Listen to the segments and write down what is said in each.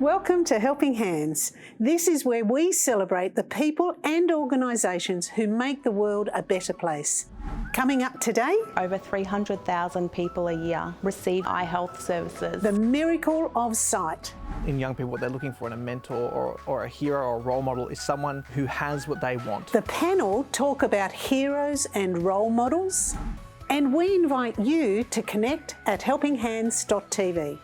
Welcome to Helping Hands. This is where we celebrate the people and organisations who make the world a better place. Coming up today, over 300,000 people a year receive eye health services. The miracle of sight. In young people, what they're looking for in a mentor or a hero or a role model is someone who has what they want. The panel talk about heroes and role models, and we invite you to connect at helpinghands.tv.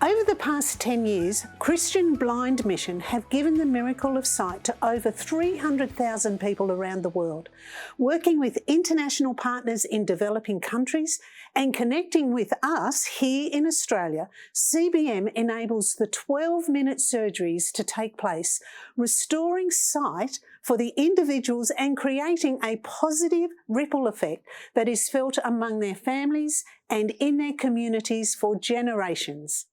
Over the past 10 years, Christian Blind Mission have given the miracle of sight to over 300,000 people around the world, working with international partners in developing countries and connecting with us here in Australia. CBM enables the 12-minute surgeries to take place, restoring sight for the individuals and creating a positive ripple effect that is felt among their families and in their communities for generations.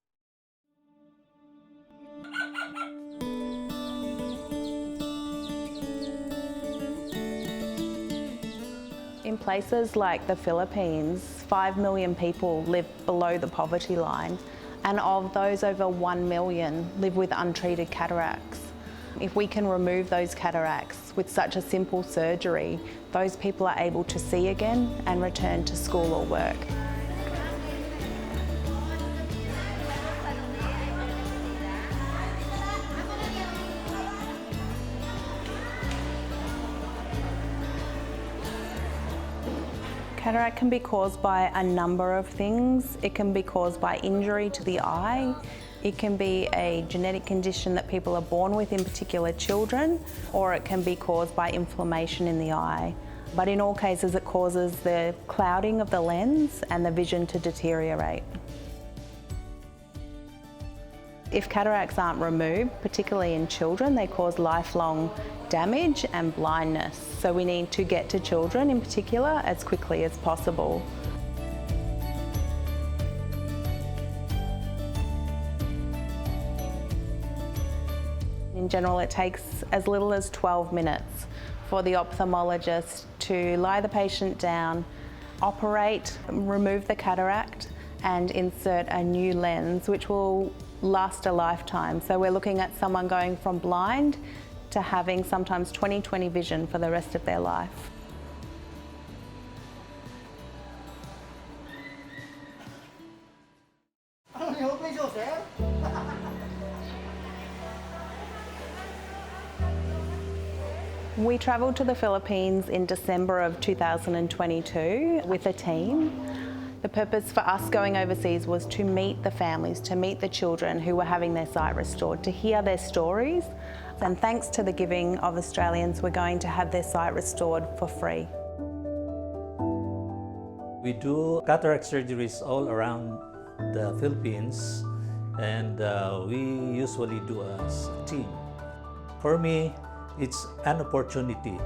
In places like the Philippines, 5 million people live below the poverty line, and of those, over 1 million live with untreated cataracts. If we can remove those cataracts with such a simple surgery, those people are able to see again and return to school or work. Cataract can be caused by a number of things. It can be caused by injury to the eye. It can be a genetic condition that people are born with, in particular children, or it can be caused by inflammation in the eye. But in all cases, it causes the clouding of the lens and the vision to deteriorate. If cataracts aren't removed, particularly in children, they cause lifelong damage and blindness. So we need to get to children in particular as quickly as possible. In general, it takes as little as 12 minutes for the ophthalmologist to lie the patient down, operate, remove the cataract and insert a new lens which will last a lifetime. So we're looking at someone going from blind to having sometimes 20/20 vision for the rest of their life. We travelled to the Philippines in December of 2022 with a team. The purpose for us going overseas was to meet the families, to meet the children who were having their sight restored, to hear their stories. And thanks to the giving of Australians, we're going to have their sight restored for free. We do cataract surgeries all around the Philippines, and we usually do as a team. For me, it's an opportunity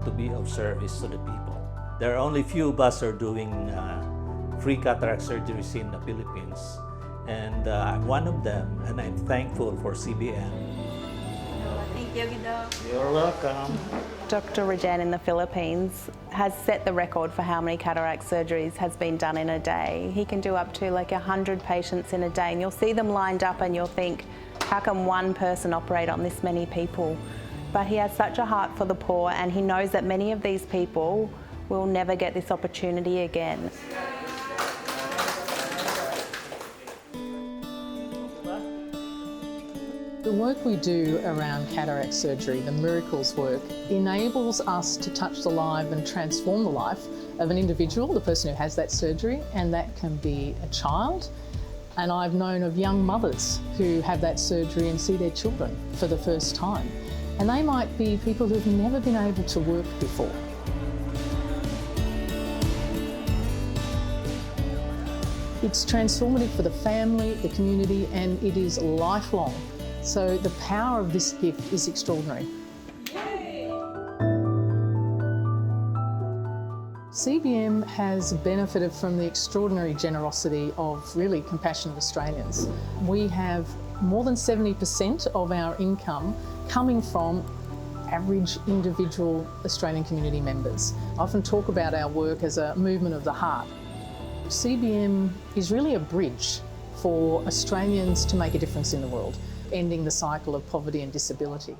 to be of service to the people. There are only few of us are doing free cataract surgeries in the Philippines, and I'm one of them, and I'm thankful for CBM. Thank you, Guido. You're welcome. Dr. Rajan in the Philippines has set the record for how many cataract surgeries has been done in a day. He can do up to like 100 patients in a day, and you'll see them lined up and you'll think, how can one person operate on this many people? But he has such a heart for the poor, and he knows that many of these people will never get this opportunity again. The work we do around cataract surgery, the Miracles work, enables us to touch the life and transform the life of an individual, the person who has that surgery, and that can be a child. And I've known of young mothers who have that surgery and see their children for the first time. And they might be people who've never been able to work before. It's transformative for the family, the community, and it is lifelong. So the power of this gift is extraordinary. CBM has benefited from the extraordinary generosity of really compassionate Australians. We have more than 70% of our income coming from average individual Australian community members. I often talk about our work as a movement of the heart. CBM is really a bridge for Australians to make a difference in the world, ending the cycle of poverty and disability.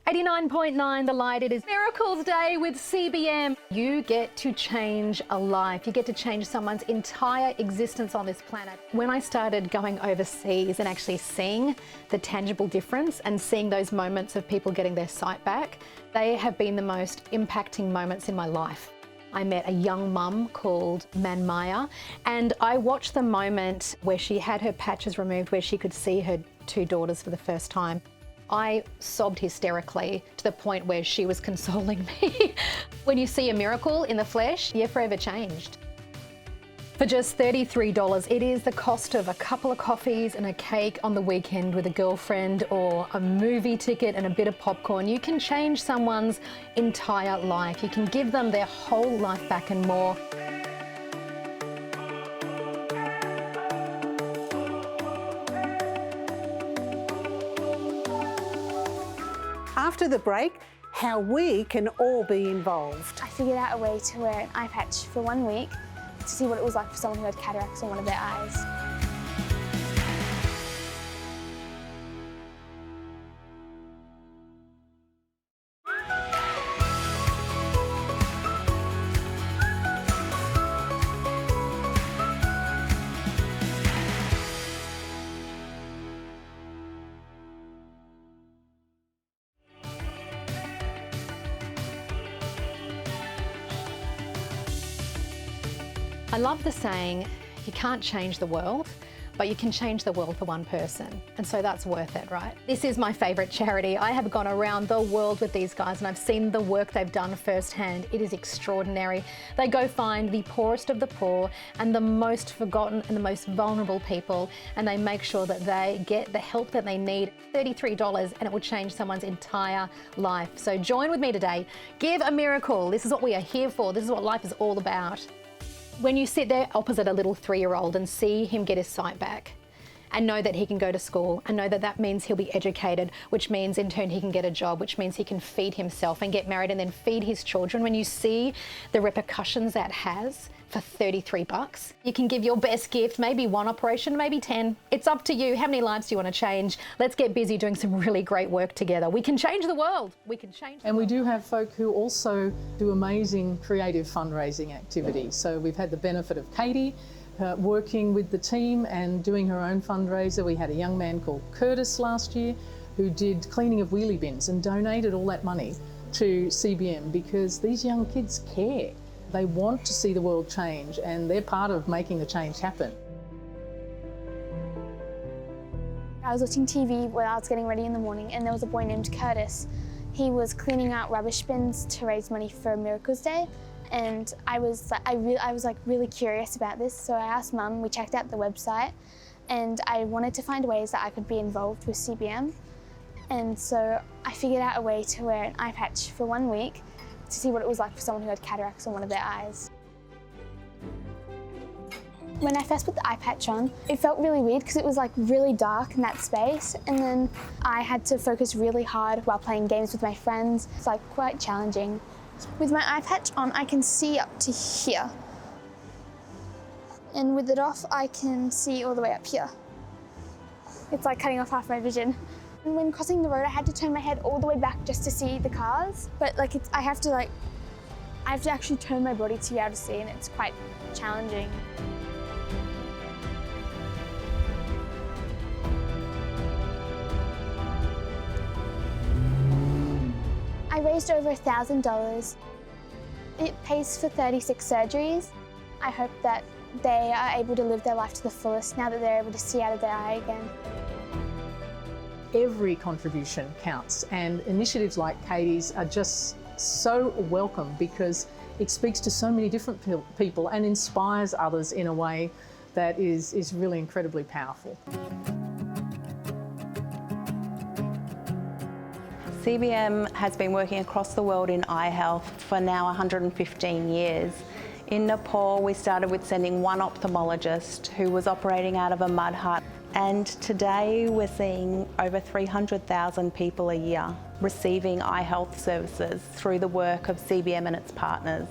89.9 The Light, it is Miracles Day with CBM. You get to change a life. You get to change someone's entire existence on this planet. When I started going overseas and actually seeing the tangible difference and seeing those moments of people getting their sight back, they have been the most impacting moments in my life. I met a young mum called Manmaya, and I watched the moment where she had her patches removed, where she could see her 2 daughters for the first time. I sobbed hysterically to the point where she was consoling me. When you see a miracle in the flesh, you're forever changed. For just $33, it is the cost of a couple of coffees and a cake on the weekend with a girlfriend, or a movie ticket and a bit of popcorn. You can change someone's entire life. You can give them their whole life back and more. After the break, how we can all be involved. I figured out a way to wear an eye patch for 1 week to see what it was like for someone who had cataracts on one of their eyes. I love the saying, you can't change the world, but you can change the world for one person. And so that's worth it, right? This is my favourite charity. I have gone around the world with these guys and I've seen the work they've done firsthand. It is extraordinary. They go find the poorest of the poor and the most forgotten and the most vulnerable people, and they make sure that they get the help that they need. $33 and it will change someone's entire life. So join with me today. Give a miracle. This is what we are here for. This is what life is all about. When you sit there opposite a little 3-year-old and see him get his sight back, and know that he can go to school, and know that that means he'll be educated, which means in turn he can get a job, which means he can feed himself and get married and then feed his children. When you see the repercussions that has for $33, you can give your best gift, maybe 1 operation, maybe 10. It's up to you. How many lives do you want to change? Let's get busy doing some really great work together. We can change the world. We can change the And we world. do have folk who also do amazing creative fundraising activities. So we've had the benefit of Katie working with the team and doing her own fundraiser. We had a young man called Curtis last year who did cleaning of wheelie bins and donated all that money to CBM because these young kids care. They want to see the world change and they're part of making the change happen. I was watching TV when I was getting ready in the morning, and there was a boy named Curtis. He was cleaning out rubbish bins to raise money for Miracles Day, and I was really curious about this, so I asked Mum. We checked out the website, and I wanted to find ways that I could be involved with CBM, and so I figured out a way to wear an eye patch for 1 week to see what it was like for someone who had cataracts on one of their eyes. When I first put the eye patch on, it felt really weird because it was like really dark in that space, and then I had to focus really hard while playing games with my friends. It's like quite challenging. With my eye patch on, I can see up to here. And with it off, I can see all the way up here. It's like cutting off half my vision. And when crossing the road, I had to turn my head all the way back just to see the cars. But like I have to actually turn my body to be able to see, and it's quite challenging. I raised over $1,000. It pays for 36 surgeries. I hope that they are able to live their life to the fullest now that they're able to see out of their eye again. Every contribution counts, and initiatives like Katie's are just so welcome because it speaks to so many different people and inspires others in a way that is really incredibly powerful. CBM has been working across the world in eye health for now 115 years. In Nepal, we started with sending 1 ophthalmologist who was operating out of a mud hut. And today we're seeing over 300,000 people a year receiving eye health services through the work of CBM and its partners.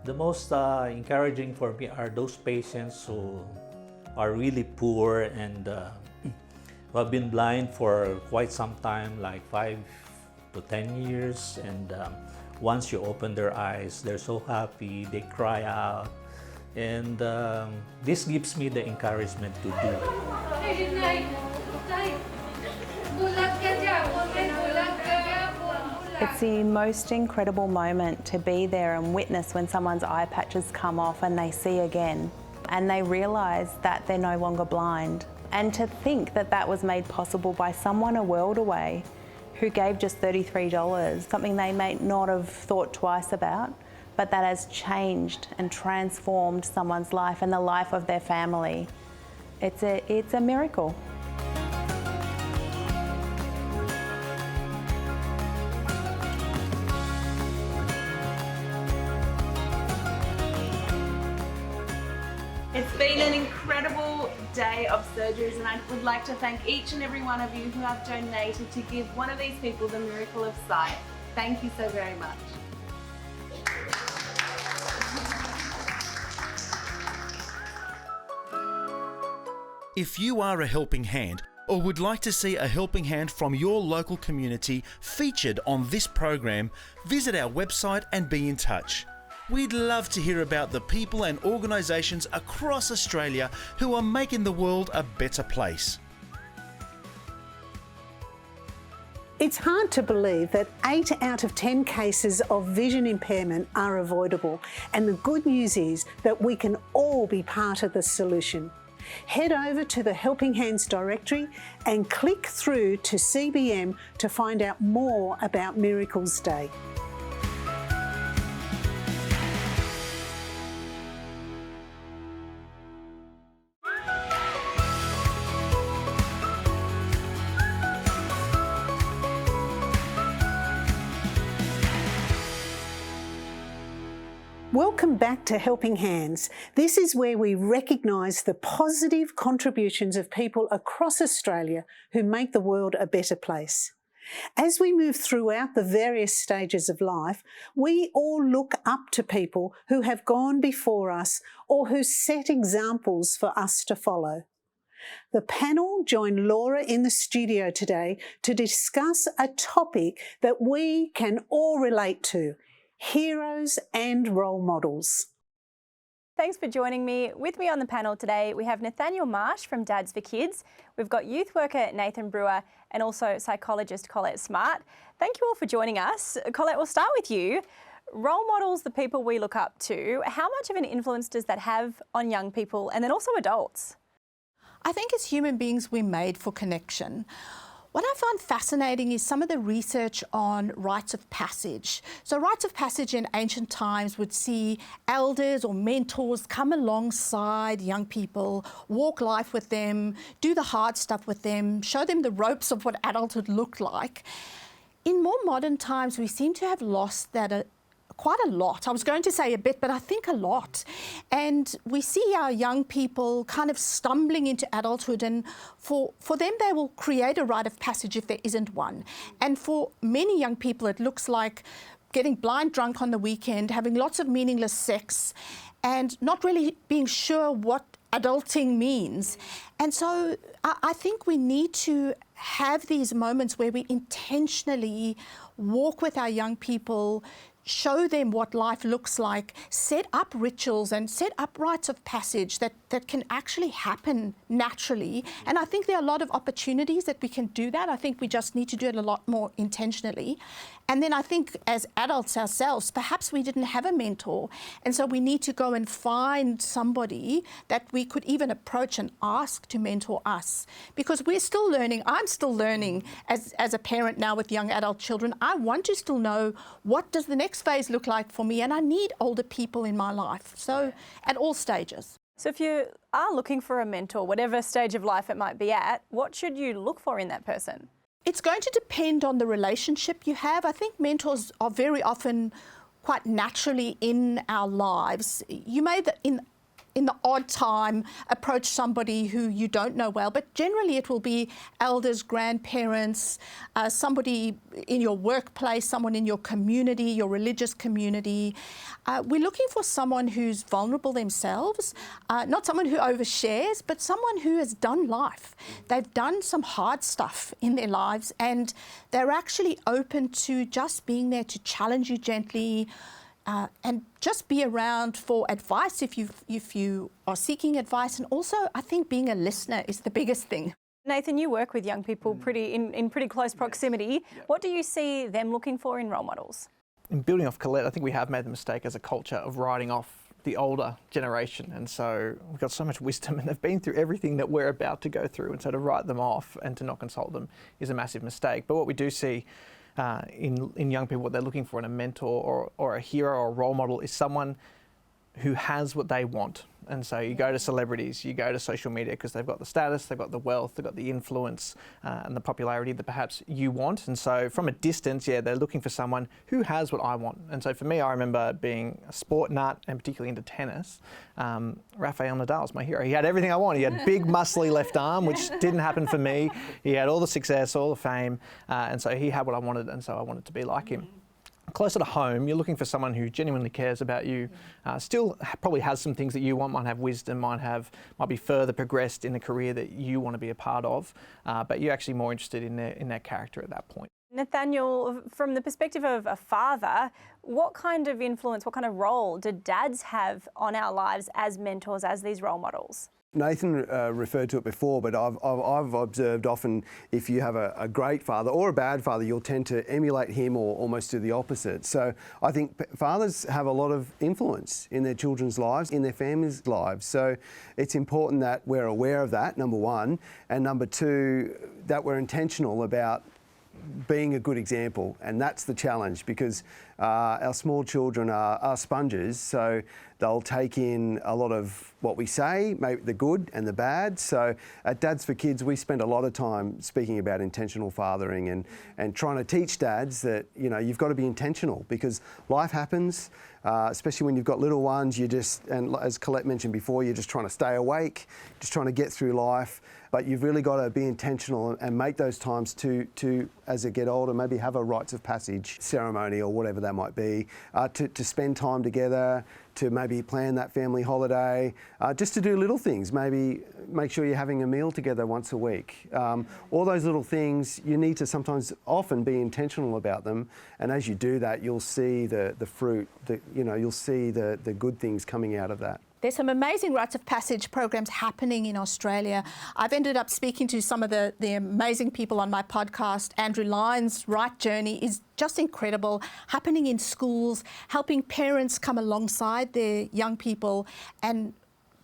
The most encouraging for me are those patients who are really poor and who have been blind for quite some time, like 5 to 10 years. And once you open their eyes, they're so happy, they cry out. And this gives me the encouragement to do. It's the most incredible moment to be there and witness when someone's eye patches come off and they see again and they realise that they're no longer blind. And to think that that was made possible by someone a world away who gave just $33, something they may not have thought twice about, but that has changed and transformed someone's life and the life of their family. It's a miracle. It's been an incredible day of surgeries, and I would like to thank each and every one of you who have donated to give one of these people the miracle of sight. Thank you so very much. If you are a helping hand or would like to see a helping hand from your local community featured on this program, visit our website and be in touch. We'd love to hear about the people and organisations across Australia who are making the world a better place. It's hard to believe that 8 out of 10 cases of vision impairment are avoidable, and the good news is that we can all be part of the solution. Head over to the Helping Hands directory and click through to CBM to find out more about Miracles Day. Welcome back to Helping Hands. This is where we recognise the positive contributions of people across Australia who make the world a better place. As we move throughout the various stages of life, we all look up to people who have gone before us or who set examples for us to follow. The panel joined Laura in the studio today to discuss a topic that we can all relate to: heroes and role models. Thanks for joining me. With me on the panel today, we have Nathaniel Marsh from Dads for Kids. We've got youth worker Nathan Brewer and also psychologist Colette Smart. Thank you all for joining us. Colette, we'll start with you. Role models, the people we look up to, how much of an influence does that have on young people and then also adults? I think as human beings, we're made for connection. What I find fascinating is some of the research on rites of passage. So rites of passage in ancient times would see elders or mentors come alongside young people, walk life with them, do the hard stuff with them, show them the ropes of what adulthood looked like. In more modern times, we seem to have lost that quite a lot. I was going to say a bit, but I think a lot. And we see our young people kind of stumbling into adulthood, and for them, they will create a rite of passage if there isn't one. And for many young people, it looks like getting blind drunk on the weekend, having lots of meaningless sex, and not really being sure what adulting means. And so I think we need to have these moments where we intentionally walk with our young people, show them what life looks like, set up rituals and set up rites of passage that can actually happen naturally. And I think there are a lot of opportunities that we can do that. I think we just need to do it a lot more intentionally. And then I think as adults ourselves, perhaps we didn't have a mentor. And so we need to go and find somebody that we could even approach and ask to mentor us. Because we're still learning. I'm still learning as a parent now with young adult children. I want to still know, what does the next phase look like for me? And I need older people in my life. So at all stages. So if you are looking for a mentor, whatever stage of life it might be at, what should you look for in that person? It's going to depend on the relationship you have. I think mentors are very often quite naturally in our lives. You may, in in the odd time approach somebody who you don't know well, but generally it will be elders, grandparents, somebody in your workplace, someone in your community, your religious community. We're looking for someone who's vulnerable themselves, not someone who overshares, but someone who has done life. They've done some hard stuff in their lives and they're actually open to just being there to challenge you gently, and just be around for advice if you are seeking advice. And also, I think being a listener is the biggest thing. Nathan, you work with young people in pretty close proximity. What do you see them looking for in role models? In building off Colette, I think we have made the mistake as a culture of writing off the older generation, and so we've got so much wisdom and they've been through everything that we're about to go through, and so to write them off and to not consult them is a massive mistake. But what we do see in young people, what they're looking for in a mentor or a hero or a role model is someone who has what they want. And so you go to celebrities, you go to social media because they've got the status, they've got the wealth, they've got the influence and the popularity that perhaps you want. And so from a distance, they're looking for someone who has what I want. And so for me, I remember being a sport nut and particularly into tennis. Rafael Nadal was my hero. He had everything I wanted. He had big, muscly left arm, which didn't happen for me. He had all the success, all the fame. And so he had what I wanted, and so I wanted to be like him. Closer to home, you're looking for someone who genuinely cares about you, still probably has some things that you want, might have wisdom, might be further progressed in the career that you want to be a part of, but you're actually more interested in their character at that point. Nathaniel, from the perspective of a father, what kind of influence, what kind of role do dads have on our lives as mentors, as these role models? Nathan referred to it before, but I've observed often if you have a great father or a bad father, you'll tend to emulate him or almost do the opposite. So I think fathers have a lot of influence in their children's lives, in their families' lives. So it's important that we're aware of that, number one, and number two, that we're intentional about being a good example. And that's the challenge, because our small children are sponges, so they'll take in a lot of what we say, maybe the good and the bad. So at Dads for Kids, we spend a lot of time speaking about intentional fathering and trying to teach dads that, you've got to be intentional, because life happens, especially when you've got little ones. And as Colette mentioned before, you're just trying to stay awake, just trying to get through life. But you've really got to be intentional and make those times to as they get older, maybe have a rites of passage ceremony or whatever that might be, to spend time together, to maybe plan that family holiday, just to do little things, maybe make sure you're having a meal together once a week. All those little things, you need to often be intentional about them, and as you do that, you'll see the fruit, you'll see the good things coming out of that. There's some amazing rites of passage programs happening in Australia. I've ended up speaking to some of the amazing people on my podcast. Andrew Lyons' Right Journey is just incredible, happening in schools, helping parents come alongside their young people and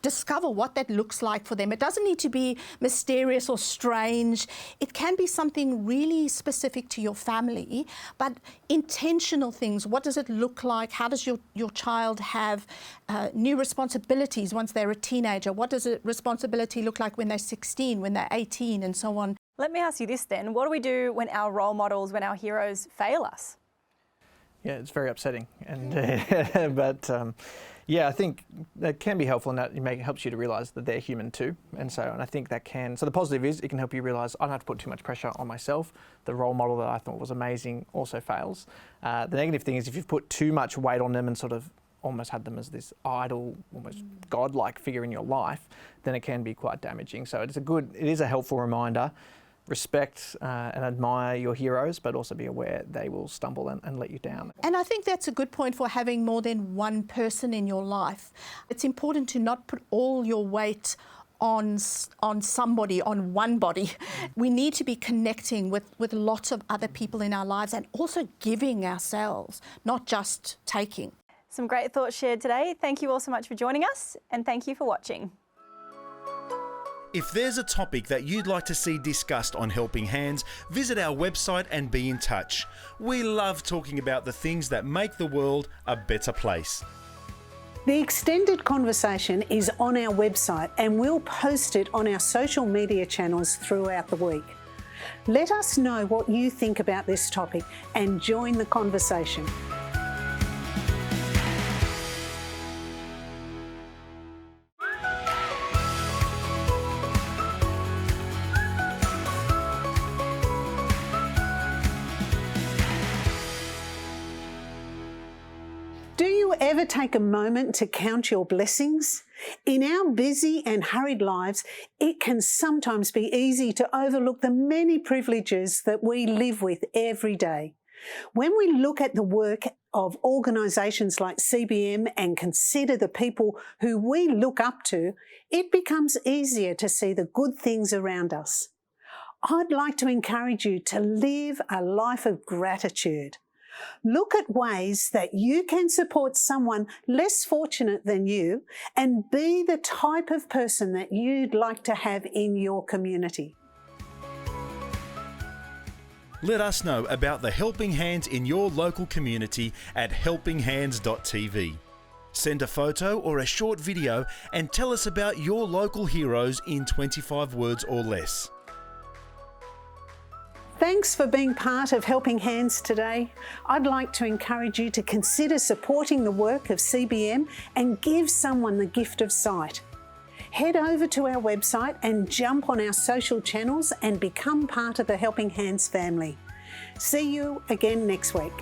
discover what that looks like for them. It doesn't need to be mysterious or strange. It can be something really specific to your family, but intentional things. What does it look like? How does your child have new responsibilities once they're a teenager? What does a responsibility look like when they're 16, when they're 18, and so on? Let me ask you this then. What do we do when our role models, when our heroes fail us? Yeah, it's very upsetting, and I think that can be helpful in that it helps you to realise that they're human too, and I think that can. So the positive is it can help you realise I don't have to put too much pressure on myself. The role model that I thought was amazing also fails. The negative thing is if you've put too much weight on them and sort of almost had them as this idol, almost godlike figure in your life, then it can be quite damaging. So it is a helpful reminder. Respect and admire your heroes, but also be aware they will stumble and let you down. And I think that's a good point for having more than one person in your life. It's important to not put all your weight on somebody, on one body. We need to be connecting with lots of other people in our lives and also giving ourselves, not just taking. Some great thoughts shared today. Thank you all so much for joining us, and thank you for watching. If there's a topic that you'd like to see discussed on Helping Hands, visit our website and be in touch. We love talking about the things that make the world a better place. The extended conversation is on our website, and we'll post it on our social media channels throughout the week. Let us know what you think about this topic and join the conversation. ever take a moment to count your blessings? In our busy and hurried lives, it can sometimes be easy to overlook the many privileges that we live with every day. When we look at the work of organisations like CBM and consider the people who we look up to, it becomes easier to see the good things around us. I'd like to encourage you to live a life of gratitude. Look at ways that you can support someone less fortunate than you and be the type of person that you'd like to have in your community. Let us know about the helping hands in your local community at helpinghands.tv. Send a photo or a short video and tell us about your local heroes in 25 words or less. Thanks for being part of Helping Hands today. I'd like to encourage you to consider supporting the work of CBM and give someone the gift of sight. Head over to our website and jump on our social channels and become part of the Helping Hands family. See you again next week.